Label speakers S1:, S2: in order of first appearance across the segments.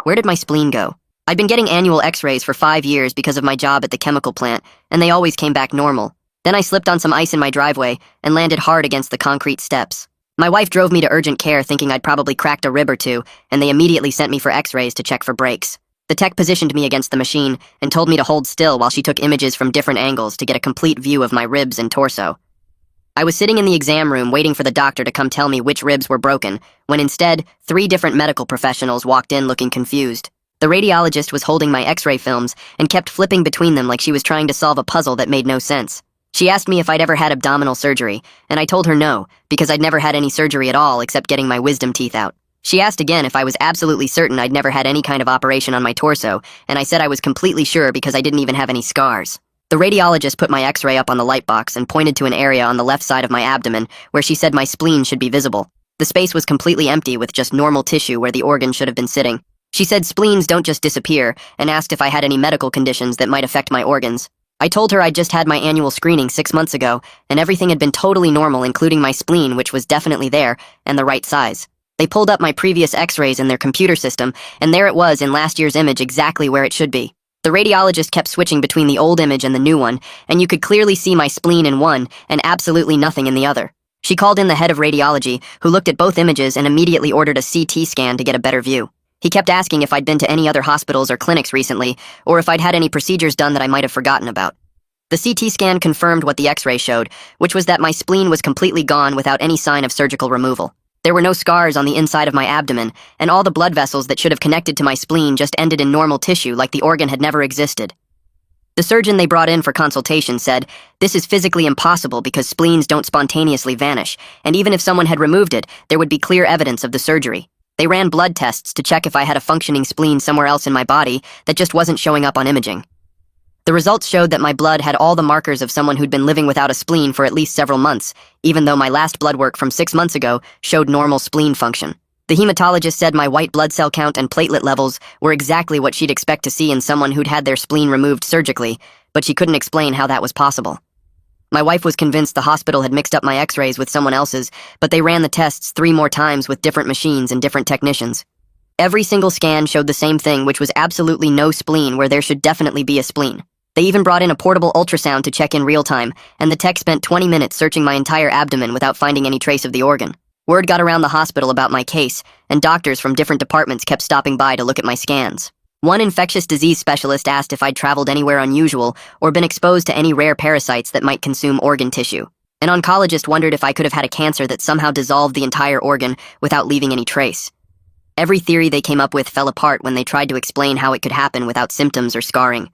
S1: Where did my spleen go? I'd been getting annual x-rays for 5 years because of my job at the chemical plant, and they always came back normal. Then I slipped on some ice in my driveway and landed hard against the concrete steps. My wife drove me to urgent care thinking I'd probably cracked a rib or two, and they immediately sent me for x-rays to check for breaks. The tech positioned me against the machine and told me to hold still while she took images from different angles to get a complete view of my ribs and torso. I was sitting in the exam room waiting for the doctor to come tell me which ribs were broken, when instead, 3 different medical professionals walked in looking confused. The radiologist was holding my x-ray films and kept flipping between them like she was trying to solve a puzzle that made no sense. She asked me if I'd ever had abdominal surgery, and I told her no, because I'd never had any surgery at all except getting my wisdom teeth out. She asked again if I was absolutely certain I'd never had any kind of operation on my torso, and I said I was completely sure because I didn't even have any scars. The radiologist put my x-ray up on the light box and pointed to an area on the left side of my abdomen where she said my spleen should be visible. The space was completely empty with just normal tissue where the organ should have been sitting. She said spleens don't just disappear and asked if I had any medical conditions that might affect my organs. I told her I'd just had my annual screening 6 months ago, and everything had been totally normal, including my spleen, which was definitely there, and the right size. They pulled up my previous x-rays in their computer system, and there it was in last year's image exactly where it should be. The radiologist kept switching between the old image and the new one, and you could clearly see my spleen in one and absolutely nothing in the other. She called in the head of radiology, who looked at both images and immediately ordered a CT scan to get a better view. He kept asking if I'd been to any other hospitals or clinics recently, or if I'd had any procedures done that I might have forgotten about. The CT scan confirmed what the x-ray showed, which was that my spleen was completely gone without any sign of surgical removal. There were no scars on the inside of my abdomen, and all the blood vessels that should have connected to my spleen just ended in normal tissue like the organ had never existed. The surgeon they brought in for consultation said, "This is physically impossible because spleens don't spontaneously vanish, and even if someone had removed it, there would be clear evidence of the surgery." They ran blood tests to check if I had a functioning spleen somewhere else in my body that just wasn't showing up on imaging. The results showed that my blood had all the markers of someone who'd been living without a spleen for at least several months, even though my last blood work from 6 months ago showed normal spleen function. The hematologist said my white blood cell count and platelet levels were exactly what she'd expect to see in someone who'd had their spleen removed surgically, but she couldn't explain how that was possible. My wife was convinced the hospital had mixed up my x-rays with someone else's, but they ran the tests 3 more times with different machines and different technicians. Every single scan showed the same thing, which was absolutely no spleen where there should definitely be a spleen. They even brought in a portable ultrasound to check in real time, and the tech spent 20 minutes searching my entire abdomen without finding any trace of the organ. Word got around the hospital about my case, and doctors from different departments kept stopping by to look at my scans. One infectious disease specialist asked if I'd traveled anywhere unusual or been exposed to any rare parasites that might consume organ tissue. An oncologist wondered if I could have had a cancer that somehow dissolved the entire organ without leaving any trace. Every theory they came up with fell apart when they tried to explain how it could happen without symptoms or scarring.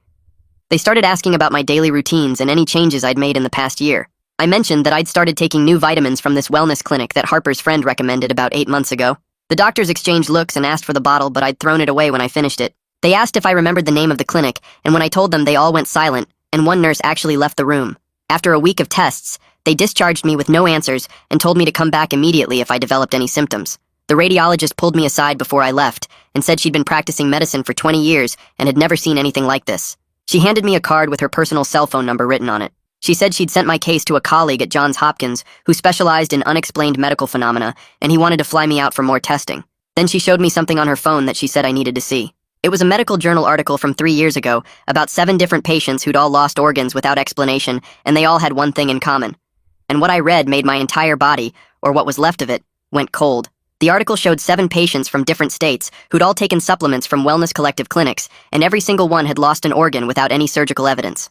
S1: They started asking about my daily routines and any changes I'd made in the past year. I mentioned that I'd started taking new vitamins from this wellness clinic that Harper's friend recommended about 8 months ago. The doctors exchanged looks and asked for the bottle, but I'd thrown it away when I finished it. They asked if I remembered the name of the clinic, and when I told them, they all went silent, and one nurse actually left the room. After a week of tests, they discharged me with no answers and told me to come back immediately if I developed any symptoms. The radiologist pulled me aside before I left and said she'd been practicing medicine for 20 years and had never seen anything like this. She handed me a card with her personal cell phone number written on it. She said she'd sent my case to a colleague at Johns Hopkins who specialized in unexplained medical phenomena, and he wanted to fly me out for more testing. Then she showed me something on her phone that she said I needed to see. It was a medical journal article from 3 years ago about 7 different patients who'd all lost organs without explanation, and they all had one thing in common. And what I read made my entire body, or what was left of it, went cold. The article showed 7 patients from different states who'd all taken supplements from Wellness Collective clinics, and every single one had lost an organ without any surgical evidence.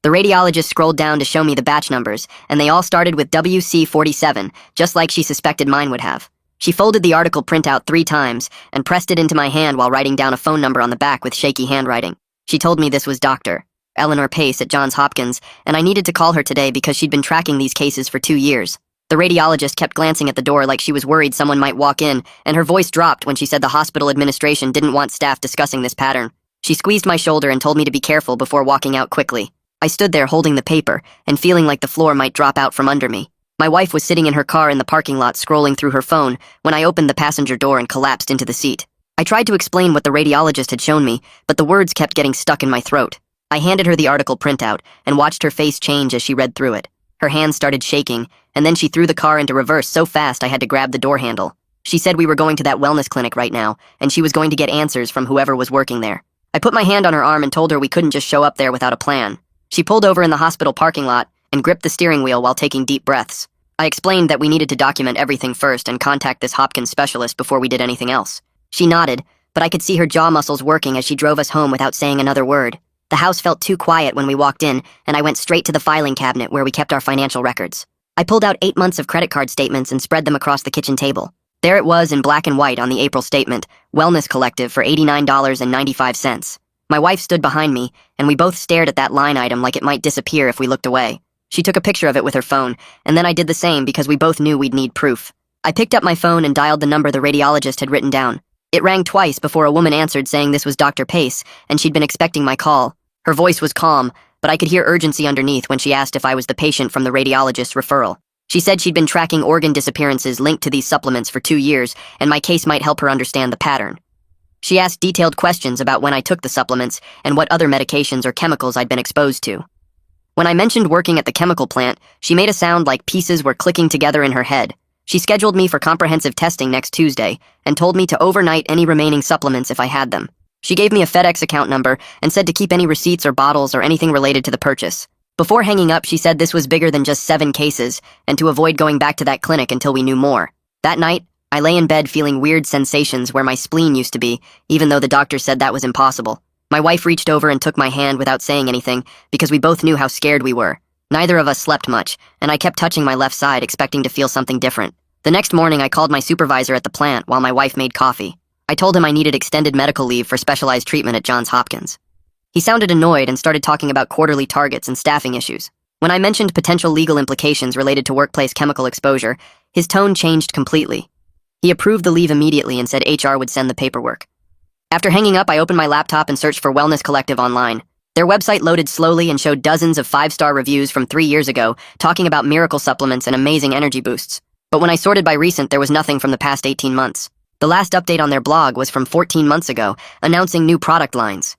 S1: The radiologist scrolled down to show me the batch numbers, and they all started with WC47, just like she suspected mine would have. She folded the article printout 3 times and pressed it into my hand while writing down a phone number on the back with shaky handwriting. She told me this was Dr. Eleanor Pace at Johns Hopkins, and I needed to call her today because she'd been tracking these cases for 2 years. The radiologist kept glancing at the door like she was worried someone might walk in, and her voice dropped when she said the hospital administration didn't want staff discussing this pattern. She squeezed my shoulder and told me to be careful before walking out quickly. I stood there holding the paper and feeling like the floor might drop out from under me. My wife was sitting in her car in the parking lot scrolling through her phone when I opened the passenger door and collapsed into the seat. I tried to explain what the radiologist had shown me, but the words kept getting stuck in my throat. I handed her the article printout and watched her face change as she read through it. Her hands started shaking, and then she threw the car into reverse so fast I had to grab the door handle. She said we were going to that wellness clinic right now, and she was going to get answers from whoever was working there. I put my hand on her arm and told her we couldn't just show up there without a plan. She pulled over in the hospital parking lot and gripped the steering wheel while taking deep breaths. I explained that we needed to document everything first and contact this Hopkins specialist before we did anything else. She nodded, but I could see her jaw muscles working as she drove us home without saying another word. The house felt too quiet when we walked in, and I went straight to the filing cabinet where we kept our financial records. I pulled out 8 months of credit card statements and spread them across the kitchen table. There it was in black and white on the April statement, Wellness Collective for $89.95. My wife stood behind me, and we both stared at that line item like it might disappear if we looked away. She took a picture of it with her phone, and then I did the same because we both knew we'd need proof. I picked up my phone and dialed the number the radiologist had written down. It rang twice before a woman answered saying this was Dr. Pace, and she'd been expecting my call. Her voice was calm, but I could hear urgency underneath when she asked if I was the patient from the radiologist's referral. She said she'd been tracking organ disappearances linked to these supplements for 2 years, and my case might help her understand the pattern. She asked detailed questions about when I took the supplements and what other medications or chemicals I'd been exposed to. When I mentioned working at the chemical plant, she made a sound like pieces were clicking together in her head. She scheduled me for comprehensive testing next Tuesday and told me to overnight any remaining supplements if I had them. She gave me a FedEx account number and said to keep any receipts or bottles or anything related to the purchase. Before hanging up, she said this was bigger than just 7 cases and to avoid going back to that clinic until we knew more. That night, I lay in bed feeling weird sensations where my spleen used to be, even though the doctor said that was impossible. My wife reached over and took my hand without saying anything because we both knew how scared we were. Neither of us slept much, and I kept touching my left side expecting to feel something different. The next morning, I called my supervisor at the plant while my wife made coffee. I told him I needed extended medical leave for specialized treatment at Johns Hopkins. He sounded annoyed and started talking about quarterly targets and staffing issues. When I mentioned potential legal implications related to workplace chemical exposure, his tone changed completely. He approved the leave immediately and said HR would send the paperwork. After hanging up, I opened my laptop and searched for Wellness Collective online. Their website loaded slowly and showed dozens of 5-star reviews from 3 years ago, talking about miracle supplements and amazing energy boosts. But when I sorted by recent, there was nothing from the past 18 months. The last update on their blog was from 14 months ago, announcing new product lines.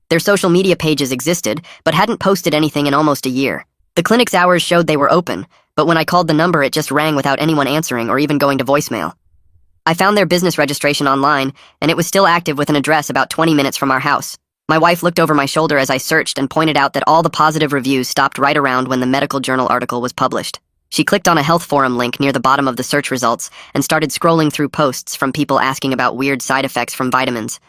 S1: Their social media pages existed, but hadn't posted anything in almost a year. The clinic's hours showed they were open, but when I called the number, it just rang without anyone answering or even going to voicemail. I found their business registration online, and it was still active with an address about 20 minutes from our house. My wife looked over my shoulder as I searched and pointed out that all the positive reviews stopped right around when the medical journal article was published. She clicked on a health forum link near the bottom of the search results and started scrolling through posts from people asking about weird side effects from vitamins.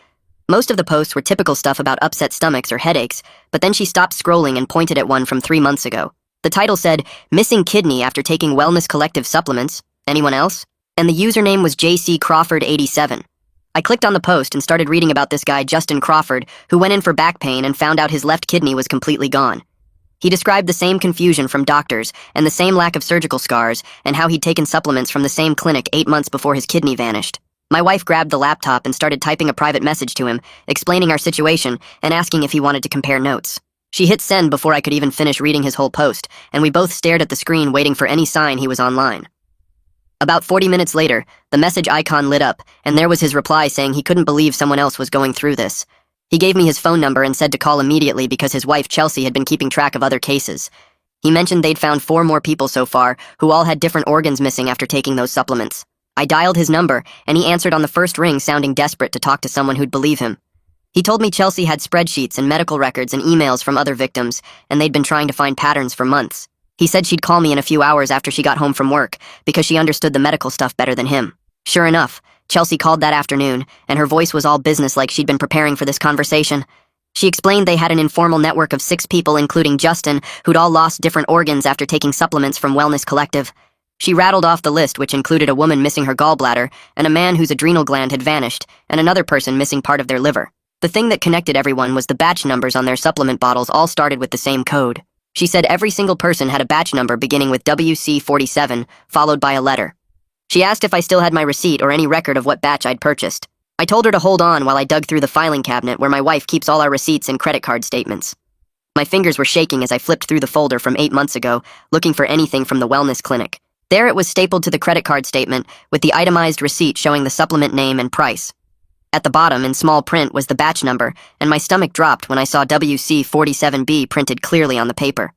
S1: Most of the posts were typical stuff about upset stomachs or headaches, but then she stopped scrolling and pointed at one from 3 months ago. The title said, "Missing Kidney After Taking Wellness Collective Supplements. Anyone else?" And the username was JC Crawford 87. I clicked on the post and started reading about this guy, Justin Crawford, who went in for back pain and found out his left kidney was completely gone. He described the same confusion from doctors and the same lack of surgical scars and how he'd taken supplements from the same clinic 8 months before his kidney vanished. My wife grabbed the laptop and started typing a private message to him, explaining our situation and asking if he wanted to compare notes. She hit send before I could even finish reading his whole post, and we both stared at the screen waiting for any sign he was online. About 40 minutes later, the message icon lit up, and there was his reply saying he couldn't believe someone else was going through this. He gave me his phone number and said to call immediately because his wife, Chelsea, had been keeping track of other cases. He mentioned they'd found 4 more people so far who all had different organs missing after taking those supplements. I dialed his number, and he answered on the first ring sounding desperate to talk to someone who'd believe him. He told me Chelsea had spreadsheets and medical records and emails from other victims, and they'd been trying to find patterns for months. He said she'd call me in a few hours after she got home from work because she understood the medical stuff better than him. Sure enough, Chelsea called that afternoon, and her voice was all business like she'd been preparing for this conversation. She explained they had an informal network of 6 people, including Justin, who'd all lost different organs after taking supplements from Wellness Collective. She rattled off the list, which included a woman missing her gallbladder, and a man whose adrenal gland had vanished, and another person missing part of their liver. The thing that connected everyone was the batch numbers on their supplement bottles all started with the same code. She said every single person had a batch number beginning with WC47, followed by a letter. She asked if I still had my receipt or any record of what batch I'd purchased. I told her to hold on while I dug through the filing cabinet where my wife keeps all our receipts and credit card statements. My fingers were shaking as I flipped through the folder from 8 months ago, looking for anything from the wellness clinic. There it was stapled to the credit card statement with the itemized receipt showing the supplement name and price. At the bottom, in small print, was the batch number, and my stomach dropped when I saw WC47B printed clearly on the paper.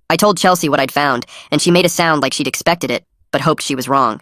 S1: I told Chelsea what I'd found, and she made a sound like she'd expected it, but hoped she was wrong.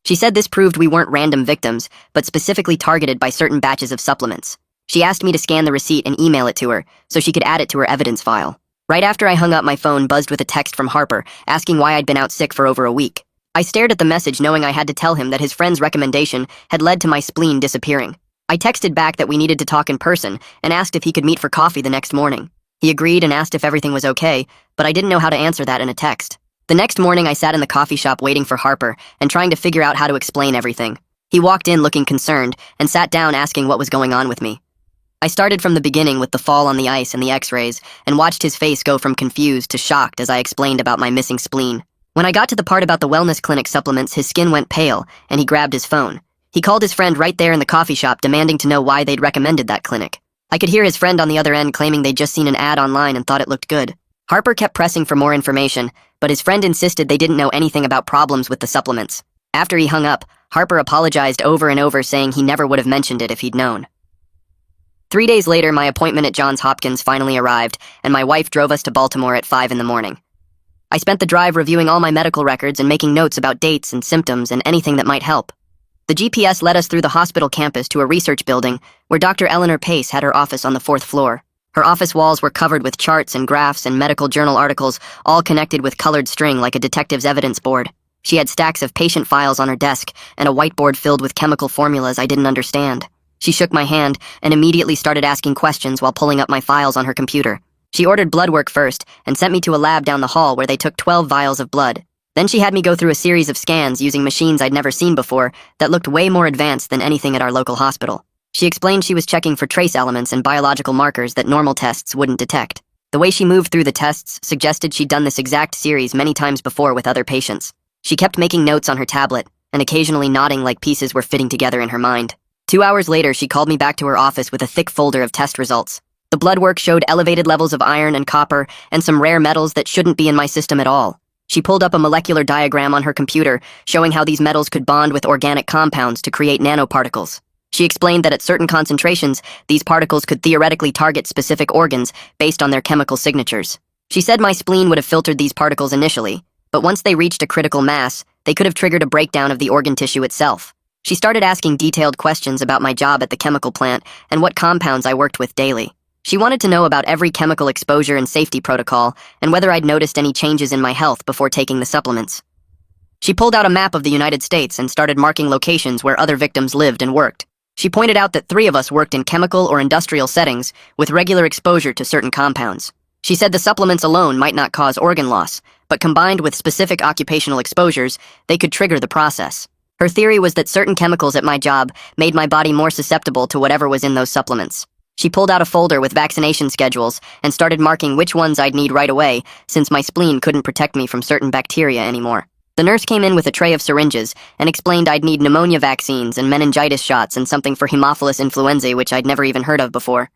S1: She said this proved we weren't random victims, but specifically targeted by certain batches of supplements. She asked me to scan the receipt and email it to her, so she could add it to her evidence file. Right after I hung up, my phone buzzed with a text from Harper, asking why I'd been out sick for over a week. I stared at the message knowing I had to tell him that his friend's recommendation had led to my spleen disappearing. I texted back that we needed to talk in person and asked if he could meet for coffee the next morning. He agreed and asked if everything was okay, but I didn't know how to answer that in a text. The next morning, I sat in the coffee shop waiting for Harper and trying to figure out how to explain everything. He walked in looking concerned and sat down asking what was going on with me. I started from the beginning with the fall on the ice and the x-rays and watched his face go from confused to shocked as I explained about my missing spleen. When I got to the part about the wellness clinic supplements, his skin went pale and he grabbed his phone. He called his friend right there in the coffee shop demanding to know why they'd recommended that clinic. I could hear his friend on the other end claiming they'd just seen an ad online and thought it looked good. Harper kept pressing for more information, but his friend insisted they didn't know anything about problems with the supplements. After he hung up, Harper apologized over and over, saying he never would have mentioned it if he'd known. 3 days later, my appointment at Johns Hopkins finally arrived, and my wife drove us to Baltimore at 5 in the morning. I spent the drive reviewing all my medical records and making notes about dates and symptoms and anything that might help. The GPS led us through the hospital campus to a research building where Dr. Eleanor Pace had her office on the 4th floor. Her office walls were covered with charts and graphs and medical journal articles, all connected with colored string like a detective's evidence board. She had stacks of patient files on her desk and a whiteboard filled with chemical formulas I didn't understand. She shook my hand and immediately started asking questions while pulling up my files on her computer. She ordered blood work first and sent me to a lab down the hall where they took 12 vials of blood. Then she had me go through a series of scans using machines I'd never seen before that looked way more advanced than anything at our local hospital. She explained she was checking for trace elements and biological markers that normal tests wouldn't detect. The way she moved through the tests suggested she'd done this exact series many times before with other patients. She kept making notes on her tablet and occasionally nodding like pieces were fitting together in her mind. 2 hours later, she called me back to her office with a thick folder of test results. The blood work showed elevated levels of iron and copper and some rare metals that shouldn't be in my system at all. She pulled up a molecular diagram on her computer showing how these metals could bond with organic compounds to create nanoparticles. She explained that at certain concentrations, these particles could theoretically target specific organs based on their chemical signatures. She said my spleen would have filtered these particles initially, but once they reached a critical mass, they could have triggered a breakdown of the organ tissue itself. She started asking detailed questions about my job at the chemical plant and what compounds I worked with daily. She wanted to know about every chemical exposure and safety protocol and whether I'd noticed any changes in my health before taking the supplements. She pulled out a map of the United States and started marking locations where other victims lived and worked. She pointed out that 3 of us worked in chemical or industrial settings with regular exposure to certain compounds. She said the supplements alone might not cause organ loss, but combined with specific occupational exposures, they could trigger the process. Her theory was that certain chemicals at my job made my body more susceptible to whatever was in those supplements. She pulled out a folder with vaccination schedules and started marking which ones I'd need right away, since my spleen couldn't protect me from certain bacteria anymore. The nurse came in with a tray of syringes and explained I'd need pneumonia vaccines and meningitis shots and something for Haemophilus influenzae, which I'd never even heard of before.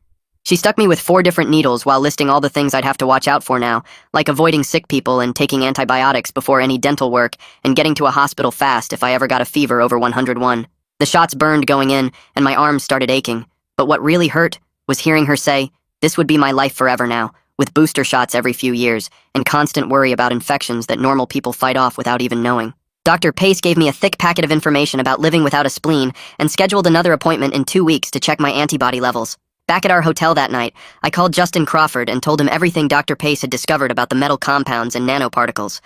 S1: She stuck me with 4 different needles while listing all the things I'd have to watch out for now, like avoiding sick people and taking antibiotics before any dental work and getting to a hospital fast if I ever got a fever over 101. The shots burned going in and my arms started aching, but what really hurt was hearing her say, this would be my life forever now, with booster shots every few years, and constant worry about infections that normal people fight off without even knowing. Dr. Pace gave me a thick packet of information about living without a spleen and scheduled another appointment in 2 weeks to check my antibody levels. Back at our hotel that night, I called Justin Crawford and told him everything Dr. Pace had discovered about the metal compounds and nanoparticles.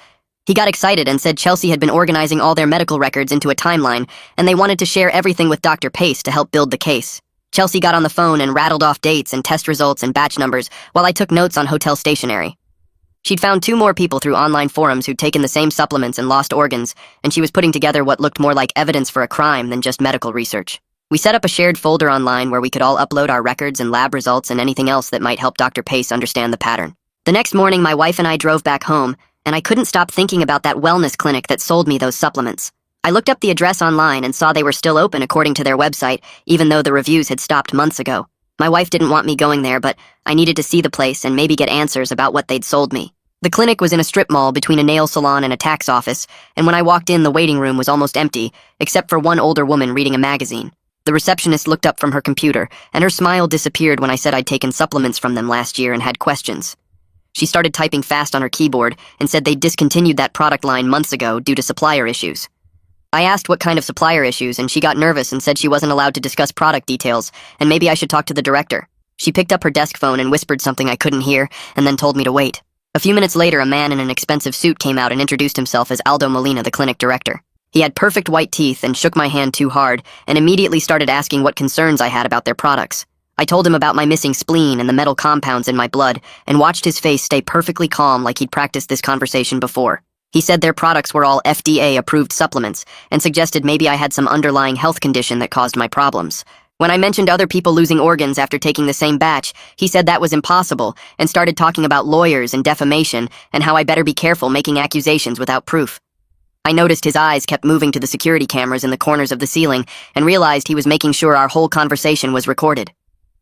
S1: He got excited and said Chelsea had been organizing all their medical records into a timeline, and they wanted to share everything with Dr. Pace to help build the case. Chelsea got on the phone and rattled off dates and test results and batch numbers while I took notes on hotel stationery. She'd found 2 more people through online forums who'd taken the same supplements and lost organs, and she was putting together what looked more like evidence for a crime than just medical research. We set up a shared folder online where we could all upload our records and lab results and anything else that might help Dr. Pace understand the pattern. The next morning, my wife and I drove back home, and I couldn't stop thinking about that wellness clinic that sold me those supplements. I looked up the address online and saw they were still open according to their website, even though the reviews had stopped months ago. My wife didn't want me going there, but I needed to see the place and maybe get answers about what they'd sold me. The clinic was in a strip mall between a nail salon and a tax office, and when I walked in, the waiting room was almost empty, except for one older woman reading a magazine. The receptionist looked up from her computer, and her smile disappeared when I said I'd taken supplements from them last year and had questions. She started typing fast on her keyboard and said they'd discontinued that product line months ago due to supplier issues. I asked what kind of supplier issues, and she got nervous and said she wasn't allowed to discuss product details, and maybe I should talk to the director. She picked up her desk phone and whispered something I couldn't hear, and then told me to wait. A few minutes later, a man in an expensive suit came out and introduced himself as Aldo Molina, the clinic director. He had perfect white teeth and shook my hand too hard, and immediately started asking what concerns I had about their products. I told him about my missing spleen and the metal compounds in my blood, and watched his face stay perfectly calm like he'd practiced this conversation before. He said their products were all FDA-approved supplements, and suggested maybe I had some underlying health condition that caused my problems. When I mentioned other people losing organs after taking the same batch, he said that was impossible, and started talking about lawyers and defamation, and how I better be careful making accusations without proof. I noticed his eyes kept moving to the security cameras in the corners of the ceiling, and realized he was making sure our whole conversation was recorded.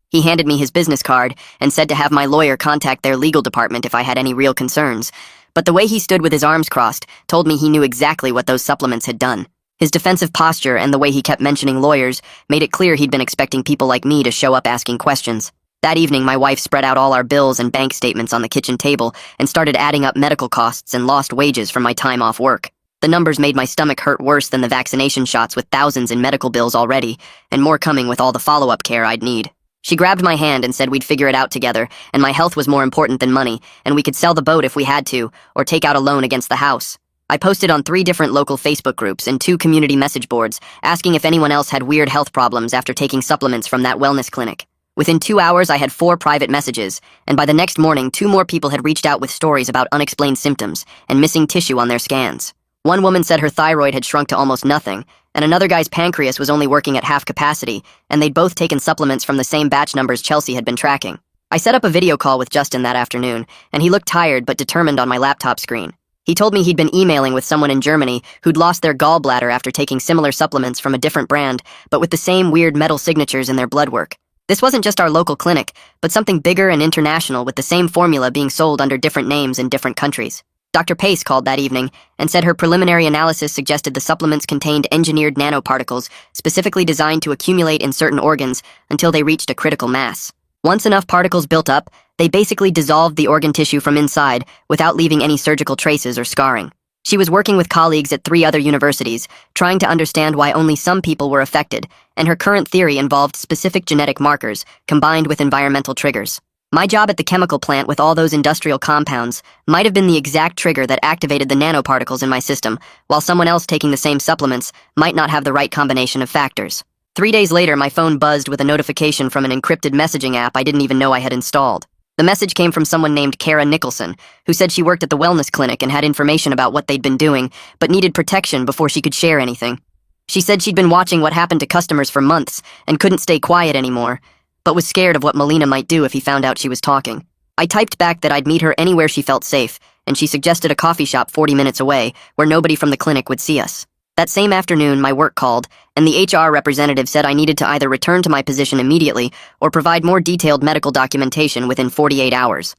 S1: He handed me his business card, and said to have my lawyer contact their legal department if I had any real concerns. But the way he stood with his arms crossed told me he knew exactly what those supplements had done. His defensive posture and the way he kept mentioning lawyers made it clear he'd been expecting people like me to show up asking questions. That evening, my wife spread out all our bills and bank statements on the kitchen table and started adding up medical costs and lost wages from my time off work. The numbers made my stomach hurt worse than the vaccination shots, with thousands in medical bills already, and more coming with all the follow-up care I'd need. She grabbed my hand and said we'd figure it out together, and my health was more important than money, and we could sell the boat if we had to, or take out a loan against the house. I posted on 3 different local Facebook groups and 2 community message boards, asking if anyone else had weird health problems after taking supplements from that wellness clinic. Within 2 hours, I had 4 private messages, and by the next morning, 2 more people had reached out with stories about unexplained symptoms and missing tissue on their scans. One woman said her thyroid had shrunk to almost nothing, and another guy's pancreas was only working at half capacity, and they'd both taken supplements from the same batch numbers Chelsea had been tracking. I set up a video call with Justin that afternoon, and he looked tired but determined on my laptop screen. He told me he'd been emailing with someone in Germany who'd lost their gallbladder after taking similar supplements from a different brand, but with the same weird metal signatures in their blood work. This wasn't just our local clinic, but something bigger and international with the same formula being sold under different names in different countries. Dr. Pace called that evening and said her preliminary analysis suggested the supplements contained engineered nanoparticles specifically designed to accumulate in certain organs until they reached a critical mass. Once enough particles built up, they basically dissolved the organ tissue from inside without leaving any surgical traces or scarring. She was working with colleagues at 3 other universities, trying to understand why only some people were affected, and her current theory involved specific genetic markers combined with environmental triggers. My job at the chemical plant with all those industrial compounds might have been the exact trigger that activated the nanoparticles in my system, while someone else taking the same supplements might not have the right combination of factors. 3 days later, my phone buzzed with a notification from an encrypted messaging app I didn't even know I had installed. The message came from someone named Kara Nicholson, who said she worked at the wellness clinic and had information about what they'd been doing, but needed protection before she could share anything. She said she'd been watching what happened to customers for months and couldn't stay quiet anymore, but was scared of what Molina might do if he found out she was talking. I typed back that I'd meet her anywhere she felt safe, and she suggested a coffee shop 40 minutes away, where nobody from the clinic would see us. That same afternoon, my work called, and the HR representative said I needed to either return to my position immediately or provide more detailed medical documentation within 48 hours.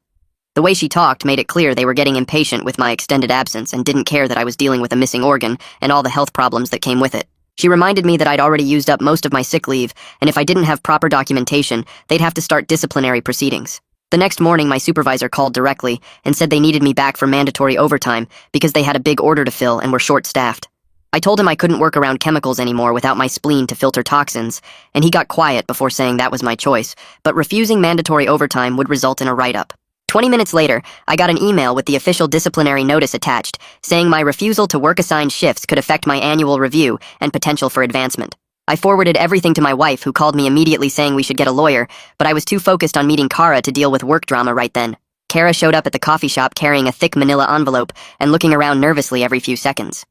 S1: The way she talked made it clear they were getting impatient with my extended absence and didn't care that I was dealing with a missing organ and all the health problems that came with it. She reminded me that I'd already used up most of my sick leave, and if I didn't have proper documentation, they'd have to start disciplinary proceedings. The next morning, my supervisor called directly and said they needed me back for mandatory overtime because they had a big order to fill and were short-staffed. I told him I couldn't work around chemicals anymore without my spleen to filter toxins, and he got quiet before saying that was my choice, but refusing mandatory overtime would result in a write-up. 20 minutes later, I got an email with the official disciplinary notice attached, saying my refusal to work assigned shifts could affect my annual review and potential for advancement. I forwarded everything to my wife, who called me immediately saying we should get a lawyer, but I was too focused on meeting Kara to deal with work drama right then. Kara showed up at the coffee shop carrying a thick manila envelope and looking around nervously every few seconds.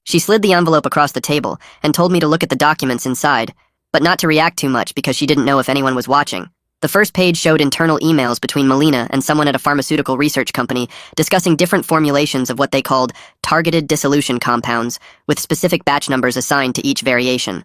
S1: She slid the envelope across the table and told me to look at the documents inside, but not to react too much because she didn't know if anyone was watching. The first page showed internal emails between Molina and someone at a pharmaceutical research company discussing different formulations of what they called targeted dissolution compounds, with specific batch numbers assigned to each variation.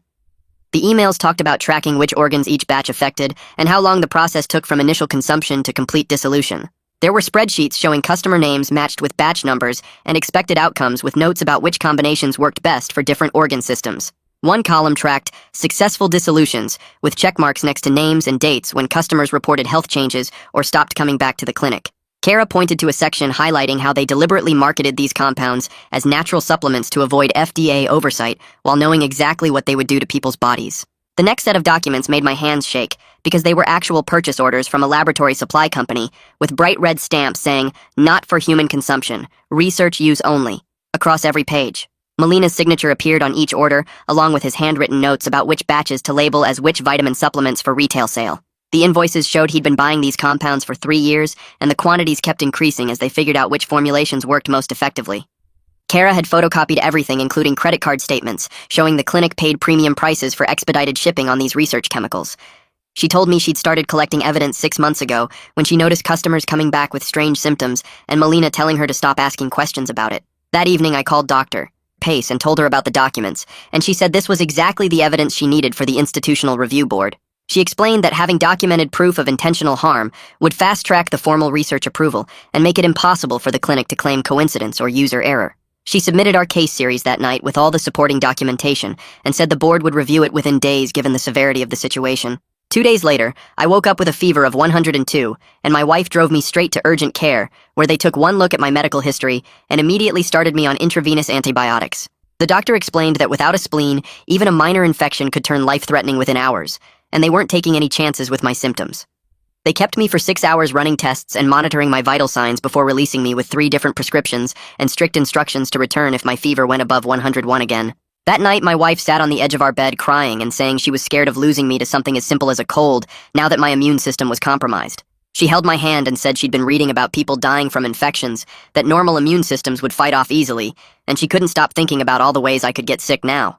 S1: The emails talked about tracking which organs each batch affected and how long the process took from initial consumption to complete dissolution. There were spreadsheets showing customer names matched with batch numbers and expected outcomes with notes about which combinations worked best for different organ systems. One column tracked successful dissolutions, with check marks next to names and dates when customers reported health changes or stopped coming back to the clinic. Kara pointed to a section highlighting how they deliberately marketed these compounds as natural supplements to avoid FDA oversight while knowing exactly what they would do to people's bodies. The next set of documents made my hands shake because they were actual purchase orders from a laboratory supply company with bright red stamps saying, "Not for human consumption, research use only," across every page. Molina's signature appeared on each order, along with his handwritten notes about which batches to label as which vitamin supplements for retail sale. The invoices showed he'd been buying these compounds for 3 years, and the quantities kept increasing as they figured out which formulations worked most effectively. Kara had photocopied everything, including credit card statements, showing the clinic paid premium prices for expedited shipping on these research chemicals. She told me she'd started collecting evidence 6 months ago when she noticed customers coming back with strange symptoms and Molina telling her to stop asking questions about it. That evening, I called Dr. Pace and told her about the documents, and she said this was exactly the evidence she needed for the Institutional Review Board. She explained that having documented proof of intentional harm would fast-track the formal research approval and make it impossible for the clinic to claim coincidence or user error. She submitted our case series that night with all the supporting documentation and said the board would review it within days given the severity of the situation. 2 days later, I woke up with a fever of 102, and my wife drove me straight to urgent care, where they took one look at my medical history and immediately started me on intravenous antibiotics. The doctor explained that without a spleen, even a minor infection could turn life-threatening within hours, and they weren't taking any chances with my symptoms. They kept me for 6 hours running tests and monitoring my vital signs before releasing me with 3 different prescriptions and strict instructions to return if my fever went above 101 again. That night, my wife sat on the edge of our bed crying and saying she was scared of losing me to something as simple as a cold now that my immune system was compromised. She held my hand and said she'd been reading about people dying from infections that normal immune systems would fight off easily, and she couldn't stop thinking about all the ways I could get sick now.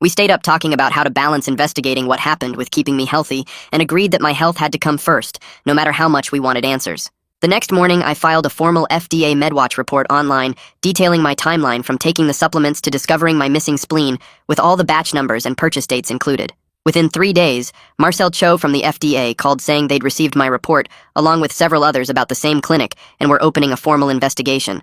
S1: We stayed up talking about how to balance investigating what happened with keeping me healthy and agreed that my health had to come first, no matter how much we wanted answers. The next morning, I filed a formal FDA MedWatch report online detailing my timeline from taking the supplements to discovering my missing spleen, with all the batch numbers and purchase dates included. Within 3 days, Marcel Cho from the FDA called saying they'd received my report, along with several others about the same clinic, and were opening a formal investigation.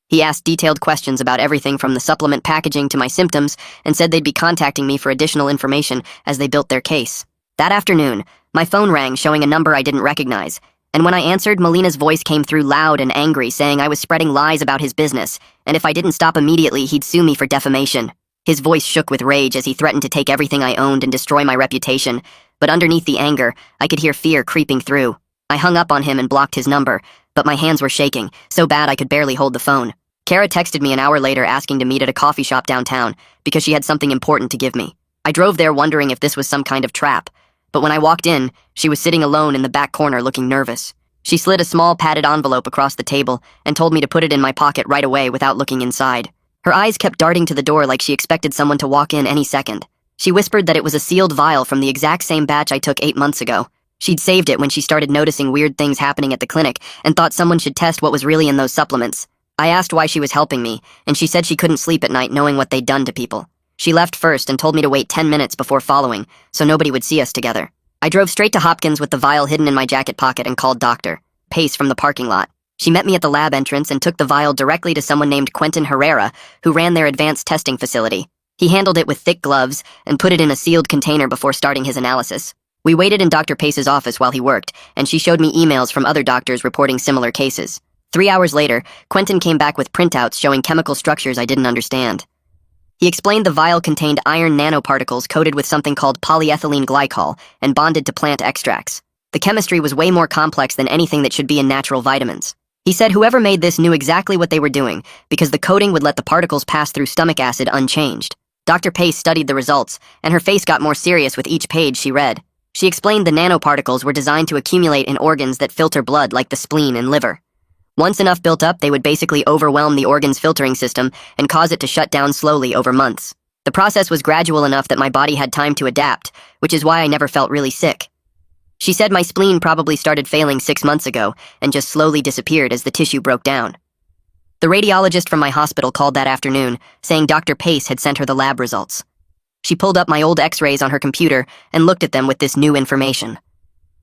S1: He asked detailed questions about everything from the supplement packaging to my symptoms and said they'd be contacting me for additional information as they built their case. That afternoon, my phone rang showing a number I didn't recognize, and when I answered, Molina's voice came through loud and angry, saying I was spreading lies about his business, and if I didn't stop immediately, he'd sue me for defamation. His voice shook with rage as he threatened to take everything I owned and destroy my reputation, but underneath the anger, I could hear fear creeping through. I hung up on him and blocked his number, but my hands were shaking, so bad I could barely hold the phone. Kara texted me an hour later asking to meet at a coffee shop downtown because she had something important to give me. I drove there wondering if this was some kind of trap, but when I walked in, she was sitting alone in the back corner looking nervous. She slid a small padded envelope across the table and told me to put it in my pocket right away without looking inside. Her eyes kept darting to the door like she expected someone to walk in any second. She whispered that it was a sealed vial from the exact same batch I took 8 months ago. She'd saved it when she started noticing weird things happening at the clinic and thought someone should test what was really in those supplements. I asked why she was helping me, and she said she couldn't sleep at night knowing what they'd done to people. She left first and told me to wait 10 minutes before following, so nobody would see us together. I drove straight to Hopkins with the vial hidden in my jacket pocket and called Dr. Pace from the parking lot. She met me at the lab entrance and took the vial directly to someone named Quentin Herrera, who ran their advanced testing facility. He handled it with thick gloves and put it in a sealed container before starting his analysis. We waited in Dr. Pace's office while he worked, and she showed me emails from other doctors reporting similar cases. 3 hours later, Quentin came back with printouts showing chemical structures I didn't understand. He explained the vial contained iron nanoparticles coated with something called polyethylene glycol and bonded to plant extracts. The chemistry was way more complex than anything that should be in natural vitamins. He said whoever made this knew exactly what they were doing because the coating would let the particles pass through stomach acid unchanged. Dr. Pace studied the results, and her face got more serious with each page she read. She explained the nanoparticles were designed to accumulate in organs that filter blood like the spleen and liver. Once enough built up, they would basically overwhelm the organ's filtering system and cause it to shut down slowly over months. The process was gradual enough that my body had time to adapt, which is why I never felt really sick. She said my spleen probably started failing 6 months ago and just slowly disappeared as the tissue broke down. The radiologist from my hospital called that afternoon, saying Dr. Pace had sent her the lab results. She pulled up my old x-rays on her computer and looked at them with this new information.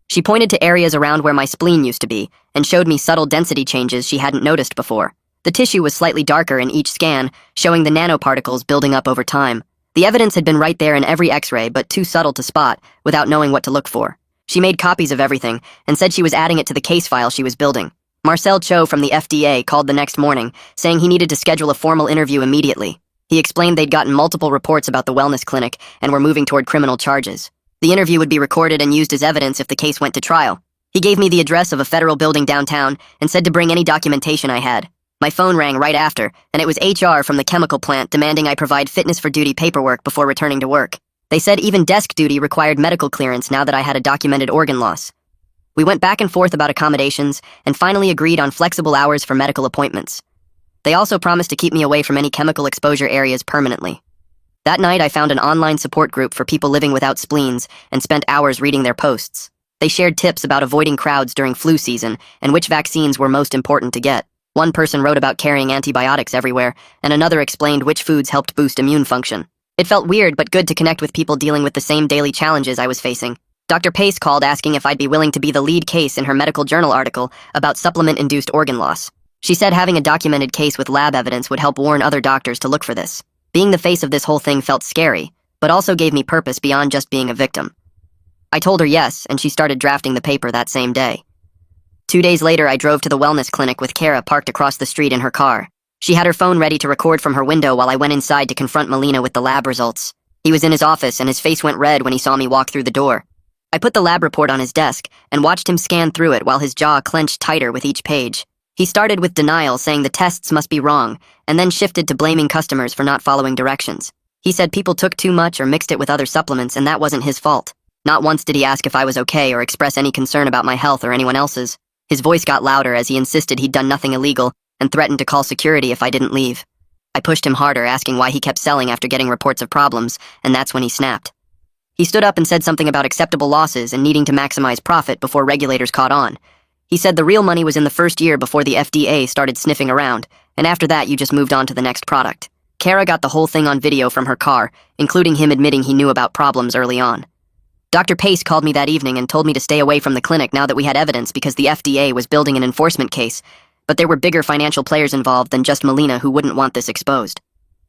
S1: She pointed to areas around where my spleen used to be and showed me subtle density changes she hadn't noticed before. The tissue was slightly darker in each scan, showing the nanoparticles building up over time. The evidence had been right there in every x-ray, but too subtle to spot without knowing what to look for. She made copies of everything and said she was adding it to the case file she was building. Marcel Cho from the FDA called the next morning, saying he needed to schedule a formal interview immediately. He explained they'd gotten multiple reports about the wellness clinic and were moving toward criminal charges. The interview would be recorded and used as evidence if the case went to trial. He gave me the address of a federal building downtown and said to bring any documentation I had. My phone rang right after, and it was HR from the chemical plant demanding I provide fitness for duty paperwork before returning to work. They said even desk duty required medical clearance now that I had a documented organ loss. We went back and forth about accommodations and finally agreed on flexible hours for medical appointments. They also promised to keep me away from any chemical exposure areas permanently. That night, I found an online support group for people living without spleens and spent hours reading their posts. They shared tips about avoiding crowds during flu season and which vaccines were most important to get. One person wrote about carrying antibiotics everywhere, and another explained which foods helped boost immune function. It felt weird but good to connect with people dealing with the same daily challenges I was facing. Dr. Pace called asking if I'd be willing to be the lead case in her medical journal article about supplement-induced organ loss. She said having a documented case with lab evidence would help warn other doctors to look for this. Being the face of this whole thing felt scary, but also gave me purpose beyond just being a victim. I told her yes, and she started drafting the paper that same day. 2 days later, I drove to the wellness clinic with Kara parked across the street in her car. She had her phone ready to record from her window while I went inside to confront Molina with the lab results. He was in his office, and his face went red when he saw me walk through the door. I put the lab report on his desk and watched him scan through it while his jaw clenched tighter with each page. He started with denial, saying the tests must be wrong, and then shifted to blaming customers for not following directions. He said people took too much or mixed it with other supplements, and that wasn't his fault. Not once did he ask if I was okay or express any concern about my health or anyone else's. His voice got louder as he insisted he'd done nothing illegal and threatened to call security if I didn't leave. I pushed him harder, asking why he kept selling after getting reports of problems, and that's when he snapped. He stood up and said something about acceptable losses and needing to maximize profit before regulators caught on. He said the real money was in the first year before the FDA started sniffing around, and after that you just moved on to the next product. Kara got the whole thing on video from her car, including him admitting he knew about problems early on. Dr. Pace called me that evening and told me to stay away from the clinic now that we had evidence because the FDA was building an enforcement case, but there were bigger financial players involved than just Molina who wouldn't want this exposed.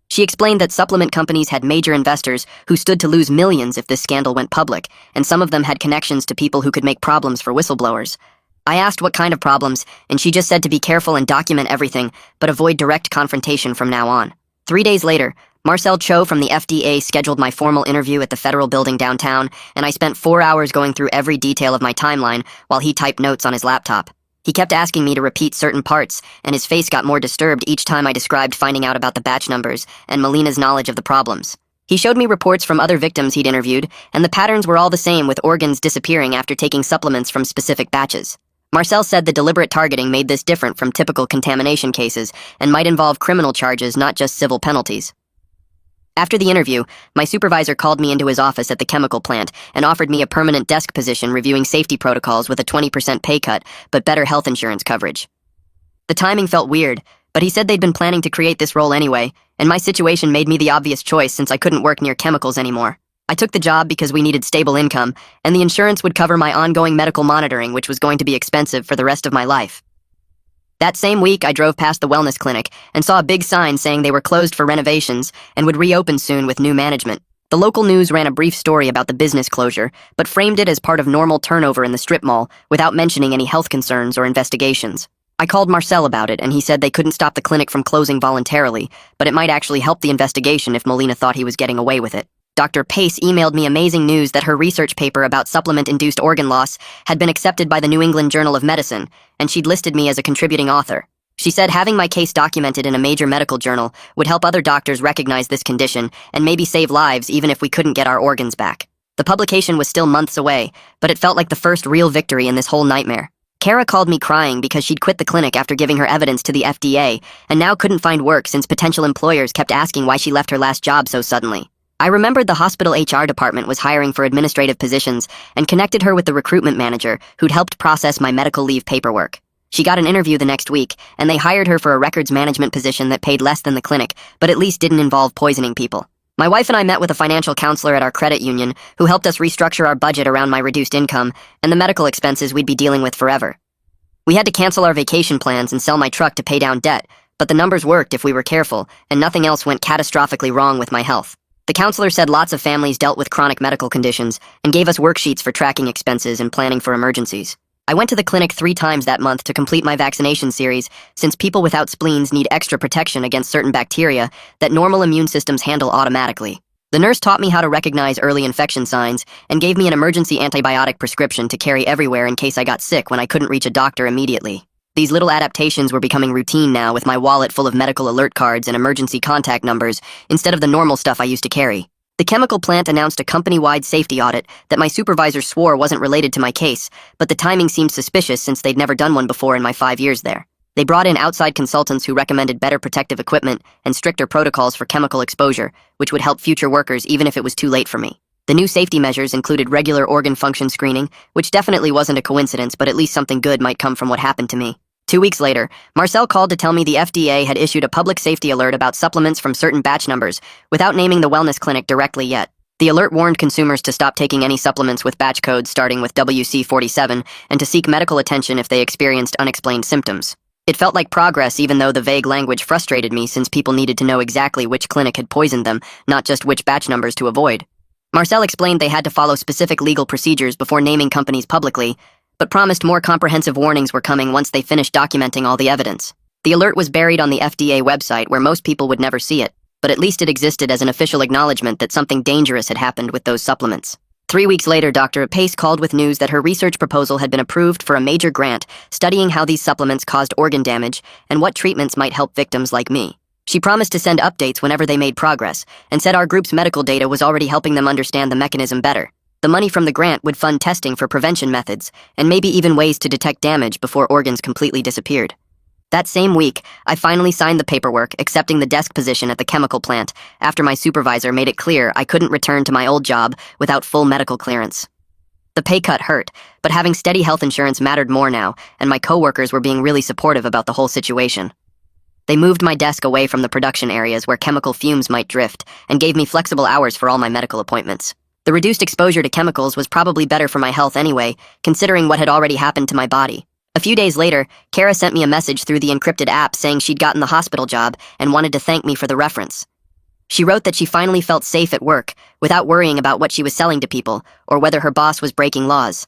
S1: She explained that supplement companies had major investors who stood to lose millions if this scandal went public, and some of them had connections to people who could make problems for whistleblowers. I asked what kind of problems, and she just said to be careful and document everything, but avoid direct confrontation from now on. 3 days later, Marcel Cho from the FDA scheduled my formal interview at the federal building downtown, and I spent 4 hours going through every detail of my timeline while he typed notes on his laptop. He kept asking me to repeat certain parts, and his face got more disturbed each time I described finding out about the batch numbers and Molina's knowledge of the problems. He showed me reports from other victims he'd interviewed, and the patterns were all the same, with organs disappearing after taking supplements from specific batches. Marcel said the deliberate targeting made this different from typical contamination cases and might involve criminal charges, not just civil penalties. After the interview, my supervisor called me into his office at the chemical plant and offered me a permanent desk position reviewing safety protocols with a 20% pay cut, but better health insurance coverage. The timing felt weird, but he said they'd been planning to create this role anyway, and my situation made me the obvious choice since I couldn't work near chemicals anymore. I took the job because we needed stable income, and the insurance would cover my ongoing medical monitoring, which was going to be expensive for the rest of my life. That same week, I drove past the wellness clinic and saw a big sign saying they were closed for renovations and would reopen soon with new management. The local news ran a brief story about the business closure, but framed it as part of normal turnover in the strip mall without mentioning any health concerns or investigations. I called Marcel about it, and he said they couldn't stop the clinic from closing voluntarily, but it might actually help the investigation if Molina thought he was getting away with it. Dr. Pace emailed me amazing news that her research paper about supplement-induced organ loss had been accepted by the New England Journal of Medicine, and she'd listed me as a contributing author. She said having my case documented in a major medical journal would help other doctors recognize this condition and maybe save lives even if we couldn't get our organs back. The publication was still months away, but it felt like the first real victory in this whole nightmare. Kara called me crying because she'd quit the clinic after giving her evidence to the FDA and now couldn't find work since potential employers kept asking why she left her last job so suddenly. I remembered the hospital HR department was hiring for administrative positions and connected her with the recruitment manager who'd helped process my medical leave paperwork. She got an interview the next week, and they hired her for a records management position that paid less than the clinic, but at least didn't involve poisoning people. My wife and I met with a financial counselor at our credit union who helped us restructure our budget around my reduced income and the medical expenses we'd be dealing with forever. We had to cancel our vacation plans and sell my truck to pay down debt, but the numbers worked if we were careful, and nothing else went catastrophically wrong with my health. The counselor said lots of families dealt with chronic medical conditions and gave us worksheets for tracking expenses and planning for emergencies. I went to the clinic 3 times that month to complete my vaccination series, since people without spleens need extra protection against certain bacteria that normal immune systems handle automatically. The nurse taught me how to recognize early infection signs and gave me an emergency antibiotic prescription to carry everywhere in case I got sick when I couldn't reach a doctor immediately. These little adaptations were becoming routine now, with my wallet full of medical alert cards and emergency contact numbers instead of the normal stuff I used to carry. The chemical plant announced a company-wide safety audit that my supervisor swore wasn't related to my case, but the timing seemed suspicious since they'd never done one before in my 5 years there. They brought in outside consultants who recommended better protective equipment and stricter protocols for chemical exposure, which would help future workers even if it was too late for me. The new safety measures included regular organ function screening, which definitely wasn't a coincidence, but at least something good might come from what happened to me. 2 weeks later, Marcel called to tell me the FDA had issued a public safety alert about supplements from certain batch numbers, without naming the wellness clinic directly yet. The alert warned consumers to stop taking any supplements with batch codes starting with WC47 and to seek medical attention if they experienced unexplained symptoms. It felt like progress, even though the vague language frustrated me, since people needed to know exactly which clinic had poisoned them, not just which batch numbers to avoid. Marcel explained they had to follow specific legal procedures before naming companies publicly, but promised more comprehensive warnings were coming once they finished documenting all the evidence. The alert was buried on the FDA website where most people would never see it, but at least it existed as an official acknowledgement that something dangerous had happened with those supplements. 3 weeks later, Dr. Pace called with news that her research proposal had been approved for a major grant studying how these supplements caused organ damage and what treatments might help victims like me. She promised to send updates whenever they made progress, and said our group's medical data was already helping them understand the mechanism better. The money from the grant would fund testing for prevention methods, and maybe even ways to detect damage before organs completely disappeared. That same week, I finally signed the paperwork accepting the desk position at the chemical plant after my supervisor made it clear I couldn't return to my old job without full medical clearance. The pay cut hurt, but having steady health insurance mattered more now, and my coworkers were being really supportive about the whole situation. They moved my desk away from the production areas where chemical fumes might drift and gave me flexible hours for all my medical appointments. The reduced exposure to chemicals was probably better for my health anyway, considering what had already happened to my body. A few days later, Kara sent me a message through the encrypted app saying she'd gotten the hospital job and wanted to thank me for the reference. She wrote that she finally felt safe at work, without worrying about what she was selling to people, or whether her boss was breaking laws.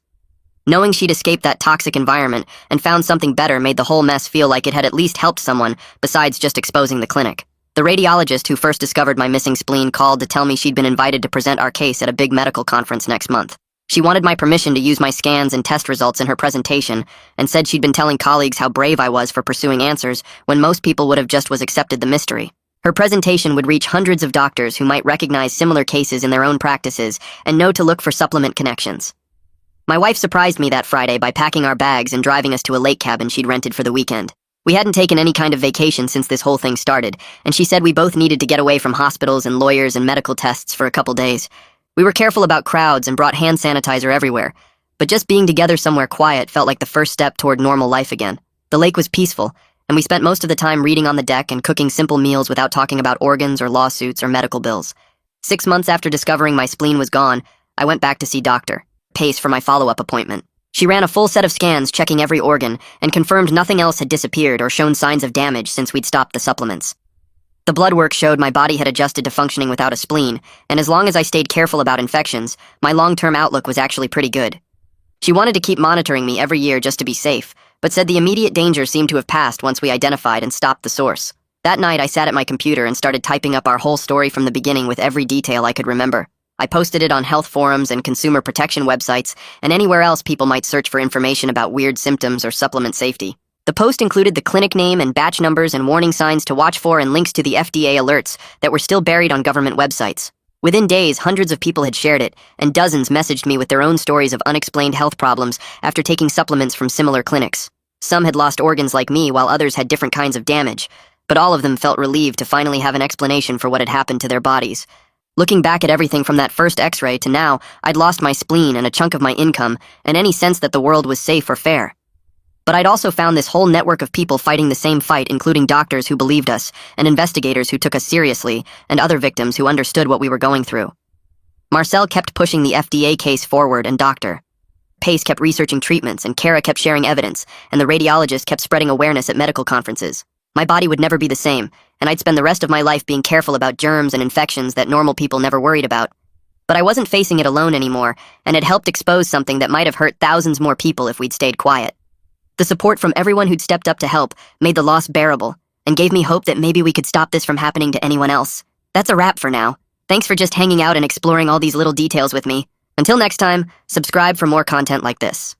S1: Knowing she'd escaped that toxic environment and found something better made the whole mess feel like it had at least helped someone, besides just exposing the clinic. The radiologist who first discovered my missing spleen called to tell me she'd been invited to present our case at a big medical conference next month. She wanted my permission to use my scans and test results in her presentation, and said she'd been telling colleagues how brave I was for pursuing answers when most people would have just accepted the mystery. Her presentation would reach hundreds of doctors who might recognize similar cases in their own practices and know to look for supplement connections. My wife surprised me that Friday by packing our bags and driving us to a lake cabin she'd rented for the weekend. We hadn't taken any kind of vacation since this whole thing started, and she said we both needed to get away from hospitals and lawyers and medical tests for a couple days. We were careful about crowds and brought hand sanitizer everywhere, but just being together somewhere quiet felt like the first step toward normal life again. The lake was peaceful, and we spent most of the time reading on the deck and cooking simple meals without talking about organs or lawsuits or medical bills. 6 months after discovering my spleen was gone, I went back to see Dr. Pace for my follow-up appointment. She ran a full set of scans checking every organ and confirmed nothing else had disappeared or shown signs of damage since we'd stopped the supplements. The blood work showed my body had adjusted to functioning without a spleen, and as long as I stayed careful about infections, my long-term outlook was actually pretty good. She wanted to keep monitoring me every year just to be safe, but said the immediate danger seemed to have passed once we identified and stopped the source. That night, I sat at my computer and started typing up our whole story from the beginning with every detail I could remember. I posted it on health forums and consumer protection websites and anywhere else people might search for information about weird symptoms or supplement safety. The post included the clinic name and batch numbers and warning signs to watch for and links to the FDA alerts that were still buried on government websites. Within days, hundreds of people had shared it, and dozens messaged me with their own stories of unexplained health problems after taking supplements from similar clinics. Some had lost organs like me, while others had different kinds of damage, but all of them felt relieved to finally have an explanation for what had happened to their bodies. Looking back at everything from that first x-ray to now, I'd lost my spleen and a chunk of my income, and any sense that the world was safe or fair. But I'd also found this whole network of people fighting the same fight, including doctors who believed us, and investigators who took us seriously, and other victims who understood what we were going through. Marcel kept pushing the FDA case forward, and Dr. Pace kept researching treatments, and Kara kept sharing evidence, and the radiologist kept spreading awareness at medical conferences. My body would never be the same, and I'd spend the rest of my life being careful about germs and infections that normal people never worried about. But I wasn't facing it alone anymore, and it helped expose something that might have hurt thousands more people if we'd stayed quiet. The support from everyone who'd stepped up to help made the loss bearable, and gave me hope that maybe we could stop this from happening to anyone else. That's a wrap for now. Thanks for just hanging out and exploring all these little details with me. Until next time, subscribe for more content like this.